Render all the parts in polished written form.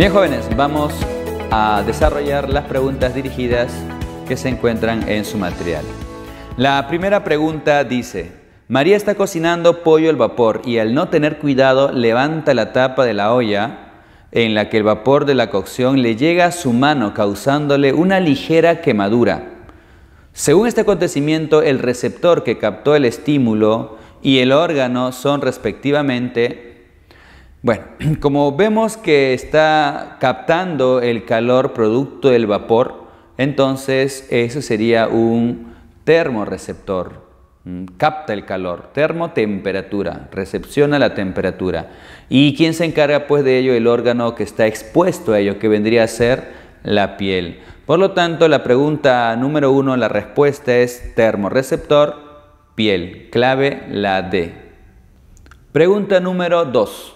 Bien, jóvenes, vamos a desarrollar las preguntas dirigidas que se encuentran en su material. La primera pregunta dice: María está cocinando pollo al vapor y al no tener cuidado levanta la tapa de la olla en la que el vapor de la cocción le llega a su mano, causándole una ligera quemadura. Según este acontecimiento, el receptor que captó el estímulo y el órgano son respectivamente... Bueno, como vemos que está captando el calor producto del vapor, entonces eso sería un termorreceptor. Capta el calor, termotemperatura, recepciona la temperatura. ¿Y quién se encarga pues de ello? El órgano que está expuesto a ello, que vendría a ser la piel. Por lo tanto, la pregunta número 1, la respuesta es termorreceptor, piel. Clave la D. Pregunta número 2.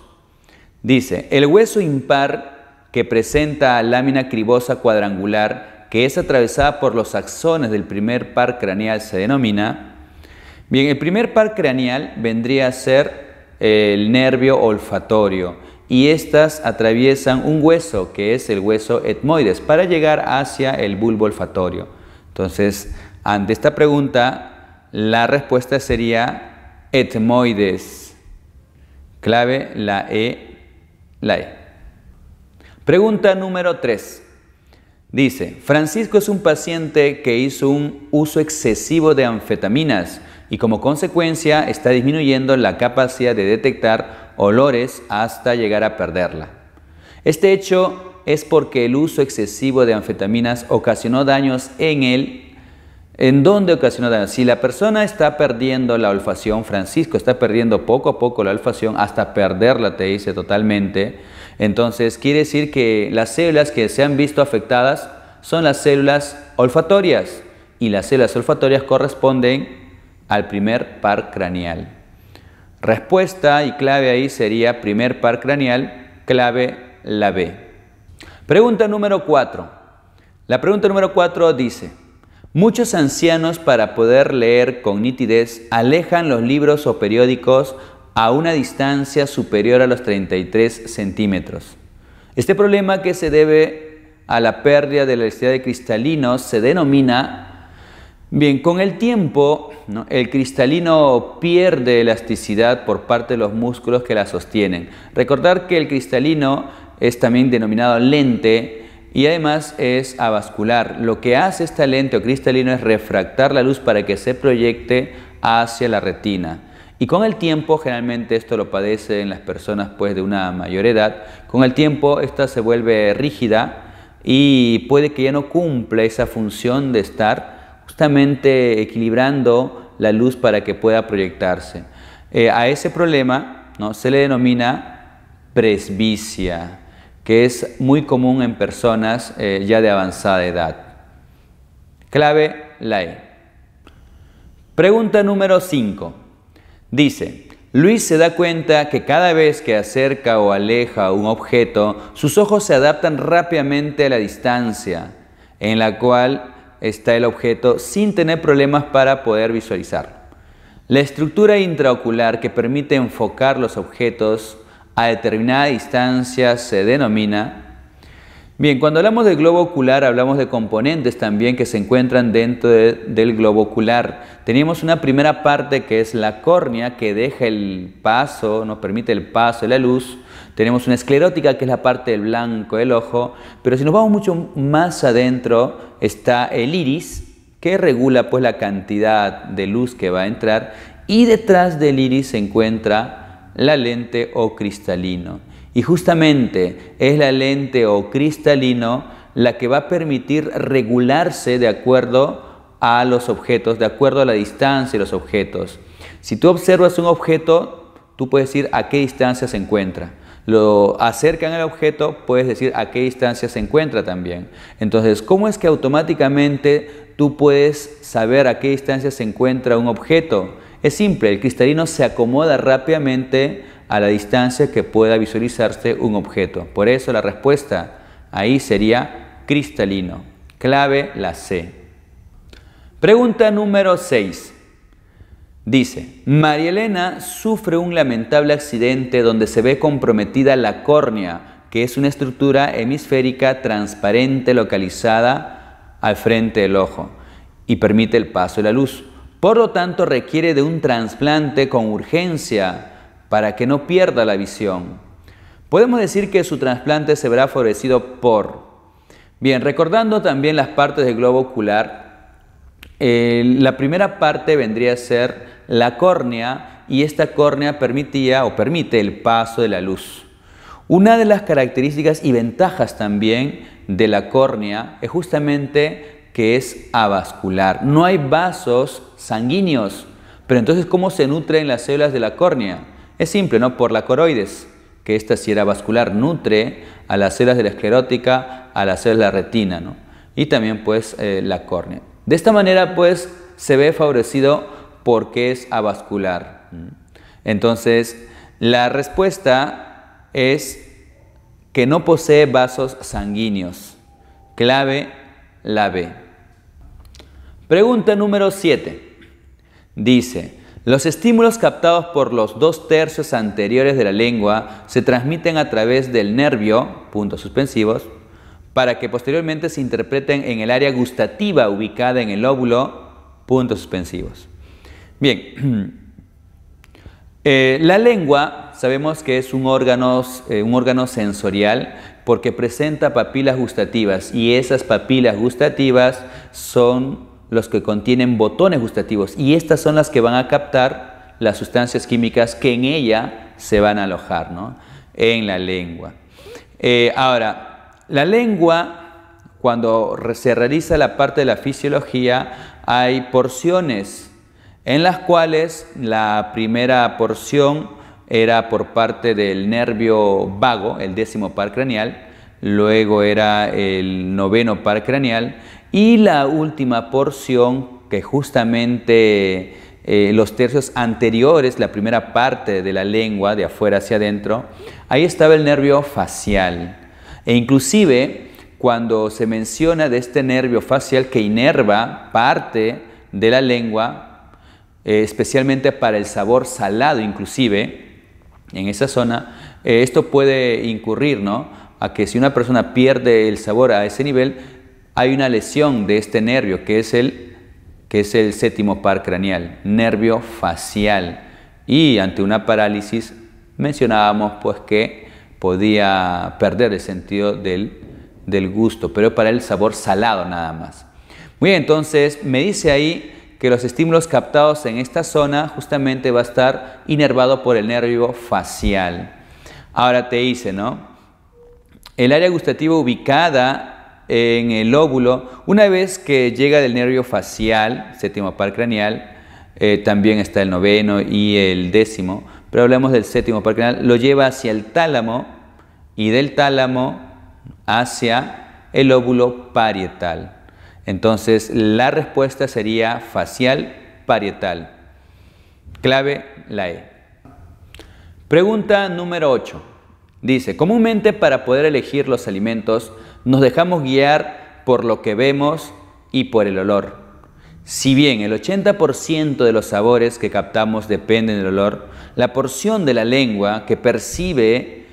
Dice: el hueso impar que presenta lámina cribosa cuadrangular que es atravesada por los axones del primer par craneal se denomina... Bien, el primer par craneal vendría a ser el nervio olfatorio y estas atraviesan un hueso que es el hueso etmoides para llegar hacia el bulbo olfatorio. Entonces, ante esta pregunta, la respuesta sería etmoides. Clave la E. Pregunta número 3. Dice: Francisco es un paciente que hizo un uso excesivo de anfetaminas y como consecuencia está disminuyendo la capacidad de detectar olores hasta llegar a perderla. Este hecho es porque el uso excesivo de anfetaminas ocasionó daños en él. ¿En dónde ocasionó daños? Si la persona está perdiendo la olfacción, Francisco está perdiendo poco a poco la olfacción hasta perderla, te dice, totalmente. Entonces quiere decir que las células que se han visto afectadas son las células olfatorias y las células olfatorias corresponden al primer par craneal. Respuesta y clave ahí sería primer par craneal, clave la B. Pregunta número 4. La pregunta número 4 dice: muchos ancianos, para poder leer con nitidez, alejan los libros o periódicos a una distancia superior a los 33 centímetros. Este problema, que se debe a la pérdida de la elasticidad de cristalinos, se denomina... Bien, con el tiempo, ¿no?, el cristalino pierde elasticidad por parte de los músculos que la sostienen. Recordar que el cristalino es también denominado lente y además es avascular. Lo que hace esta lente o cristalino es refractar la luz para que se proyecte hacia la retina. Y con el tiempo, generalmente esto lo padecen las personas pues de una mayor edad, con el tiempo esta se vuelve rígida y puede que ya no cumpla esa función de estar justamente equilibrando la luz para que pueda proyectarse. A ese problema, ¿no?, se le denomina presbicia, que es muy común en personas ya de avanzada edad. Clave la E. Pregunta número 5. Dice: Luis se da cuenta que cada vez que acerca o aleja un objeto, sus ojos se adaptan rápidamente a la distancia en la cual está el objeto sin tener problemas para poder visualizar. La estructura intraocular que permite enfocar los objetos a determinada distancia se denomina... Bien, cuando hablamos del globo ocular hablamos de componentes también que se encuentran dentro del globo ocular. Teníamos una primera parte que es la córnea, que deja el paso, nos permite el paso de la luz. Tenemos una esclerótica, que es la parte del blanco del ojo, pero si nos vamos mucho más adentro está el iris, que regula pues la cantidad de luz que va a entrar, y detrás del iris se encuentra la lente o cristalino. Y justamente es la lente o cristalino la que va a permitir regularse de acuerdo a los objetos, de acuerdo a la distancia de los objetos. Si tú observas un objeto, tú puedes decir a qué distancia se encuentra. Lo acercan al objeto, puedes decir a qué distancia se encuentra también. Entonces, ¿cómo es que automáticamente tú puedes saber a qué distancia se encuentra un objeto? Es simple, el cristalino se acomoda rápidamente a la distancia que pueda visualizarse un objeto. Por eso la respuesta ahí sería cristalino. Clave la C. Pregunta número 6. Dice: María Elena sufre un lamentable accidente donde se ve comprometida la córnea, que es una estructura hemisférica transparente localizada al frente del ojo y permite el paso de la luz. Por lo tanto, requiere de un trasplante con urgencia para que no pierda la visión. Podemos decir que su trasplante se verá favorecido por... Bien, recordando también las partes del globo ocular, la primera parte vendría a ser la córnea, y esta córnea permitía o permite el paso de la luz. Una de las características y ventajas también de la córnea es justamente que es avascular. No hay vasos sanguíneos, pero entonces ¿cómo se nutren las células de la córnea? Es simple, ¿no? Por la coroides, que esta sí era vascular, nutre a las células de la esclerótica, a las células de la retina, ¿no? Y también pues la córnea. De esta manera pues se ve favorecido porque es avascular. Entonces la respuesta es que no posee vasos sanguíneos. Clave la B. Pregunta número 7. Dice, los estímulos captados por los 2/3 anteriores de la lengua se transmiten a través del nervio, puntos suspensivos, para que posteriormente se interpreten en el área gustativa ubicada en el lóbulo, puntos suspensivos. Bien, la lengua sabemos que es un órgano sensorial porque presenta papilas gustativas, y esas papilas gustativas son los que contienen botones gustativos, y estas son las que van a captar las sustancias químicas que en ella se van a alojar, ¿no? En la lengua. Ahora, la lengua, cuando se realiza la parte de la fisiología, hay porciones en las cuales la primera porción era por parte del nervio vago, el 10º par craneal, luego era el 9º par craneal, y la última porción, que justamente los tercios anteriores, la primera parte de la lengua, de afuera hacia adentro, ahí estaba el nervio facial. E inclusive, cuando se menciona de este nervio facial que inerva parte de la lengua, especialmente para el sabor salado inclusive, en esa zona, esto puede incurrir, ¿no?, a que si una persona pierde el sabor a ese nivel, hay una lesión de este nervio que es el 7º par craneal, nervio facial. Y ante una parálisis mencionábamos pues que podía perder el sentido del gusto, pero para el sabor salado nada más. Muy bien, entonces me dice ahí que los estímulos captados en esta zona justamente va a estar inervado por el nervio facial. Ahora te dice, ¿no?, el área gustativa ubicada en el lóbulo, una vez que llega del nervio facial, 7º par craneal, también está el 9º y el 10º, pero hablamos del 7º par craneal, lo lleva hacia el tálamo y del tálamo hacia el lóbulo parietal. Entonces la respuesta sería facial parietal. Clave la E. Pregunta número 8. Dice, comúnmente para poder elegir los alimentos nos dejamos guiar por lo que vemos y por el olor. Si bien el 80% de los sabores que captamos dependen del olor, la porción de la lengua que percibe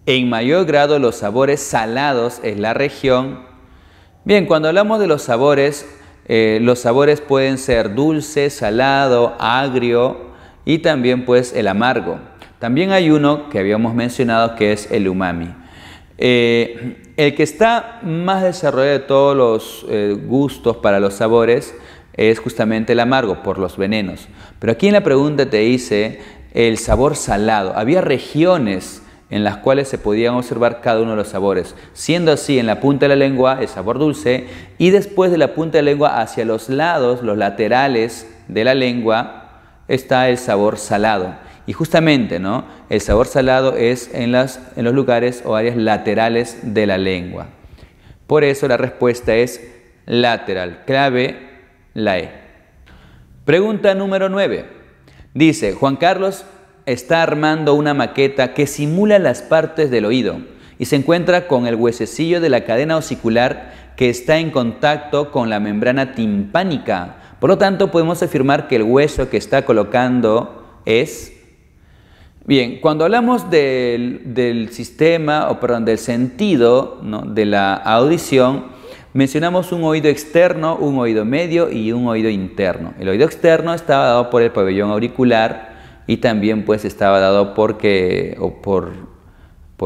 en mayor grado los sabores salados es la región. Bien, cuando hablamos de los sabores pueden ser dulce, salado, agrio y también pues el amargo. También hay uno que habíamos mencionado que es el umami. El que está más desarrollado de todos los gustos para los sabores es justamente el amargo, por los venenos. Pero aquí en la pregunta te dice el sabor salado. Había regiones en las cuales se podían observar cada uno de los sabores, siendo así en la punta de la lengua el sabor dulce, y después de la punta de la lengua hacia los lados, los laterales de la lengua, está el sabor salado. Y justamente, ¿no?, el sabor salado es en los lugares o áreas laterales de la lengua. Por eso la respuesta es lateral. Clave la E. Pregunta número 9. Dice, Juan Carlos está armando una maqueta que simula las partes del oído y se encuentra con el huesecillo de la cadena osicular que está en contacto con la membrana timpánica. Por lo tanto, podemos afirmar que el hueso que está colocando es... Bien, cuando hablamos del sistema, o perdón, del sentido, ¿no?, de la audición, mencionamos un oído externo, un oído medio y un oído interno. El oído externo estaba dado por el pabellón auricular y también pues estaba dado por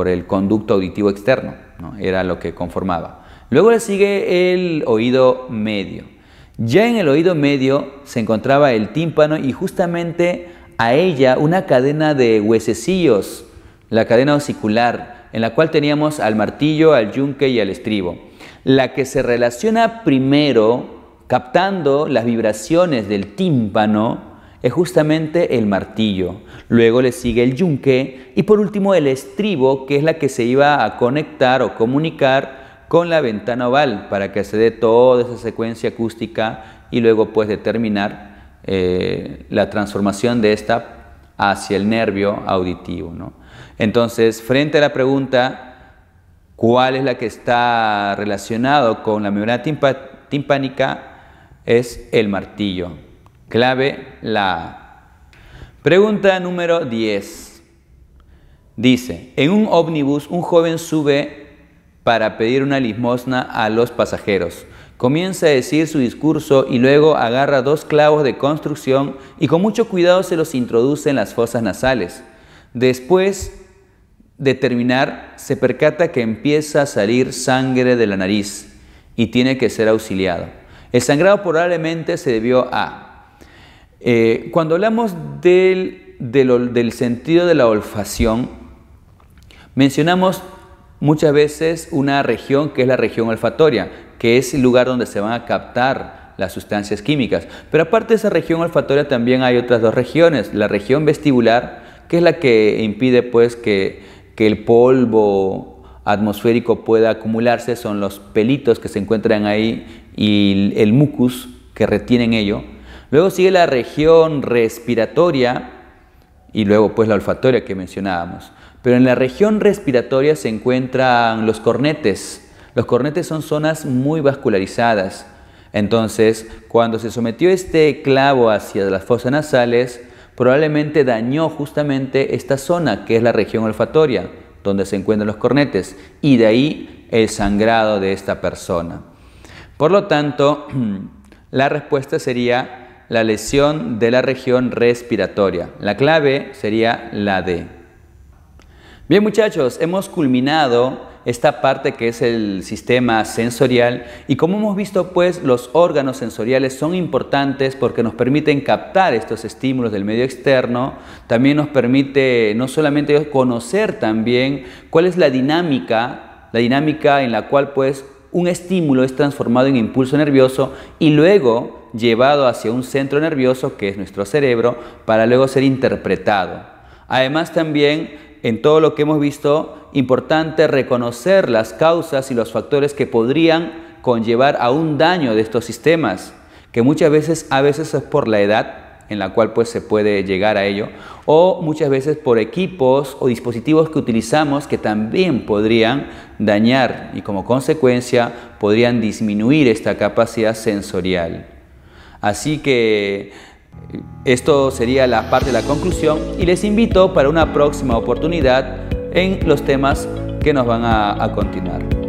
el conducto auditivo externo, ¿no? Era lo que conformaba. Luego le sigue el oído medio. Ya en el oído medio se encontraba el tímpano y justamente a ella una cadena de huesecillos, la cadena osicular, en la cual teníamos al martillo, al yunque y al estribo. La que se relaciona primero, captando las vibraciones del tímpano, es justamente el martillo. Luego le sigue el yunque y por último el estribo, que es la que se iba a conectar o comunicar con la ventana oval para que se dé toda esa secuencia acústica y luego pues determinar la transformación de esta hacia el nervio auditivo, ¿no? Entonces, frente a la pregunta, ¿cuál es la que está relacionado con la membrana timpánica? Es el martillo. Clave la A. Pregunta número 10. Dice, en un ómnibus un joven sube para pedir una limosna a los pasajeros. Comienza a decir su discurso y luego agarra 2 clavos de construcción y con mucho cuidado se los introduce en las fosas nasales. Después de terminar, se percata que empieza a salir sangre de la nariz y tiene que ser auxiliado. El sangrado probablemente se debió a... cuando hablamos del sentido de la olfacción, mencionamos muchas veces una región que es la región olfatoria, que es el lugar donde se van a captar las sustancias químicas. Pero aparte de esa región olfatoria también hay otras 2 regiones. La región vestibular, que es la que impide pues que el polvo atmosférico pueda acumularse, son los pelitos que se encuentran ahí y el mucus que retienen ello. Luego sigue la región respiratoria y luego pues la olfatoria que mencionábamos. Pero en la región respiratoria se encuentran los cornetes. Los cornetes son zonas muy vascularizadas. Entonces, cuando se sometió este clavo hacia las fosas nasales, probablemente dañó justamente esta zona, que es la región olfatoria, donde se encuentran los cornetes, y de ahí el sangrado de esta persona. Por lo tanto, la respuesta sería la lesión de la región respiratoria. La clave sería la D. Bien, muchachos, hemos culminado esta parte que es el sistema sensorial y como hemos visto pues los órganos sensoriales son importantes porque nos permiten captar estos estímulos del medio externo, también nos permite no solamente conocer también cuál es la dinámica en la cual pues un estímulo es transformado en impulso nervioso y luego llevado hacia un centro nervioso que es nuestro cerebro para luego ser interpretado. Además también en todo lo que hemos visto, importante reconocer las causas y los factores que podrían conllevar a un daño de estos sistemas, que muchas veces, es por la edad en la cual pues se puede llegar a ello, o muchas veces por equipos o dispositivos que utilizamos que también podrían dañar y como consecuencia podrían disminuir esta capacidad sensorial. Así que esto sería la parte de la conclusión y les invito para una próxima oportunidad en los temas que nos van a continuar.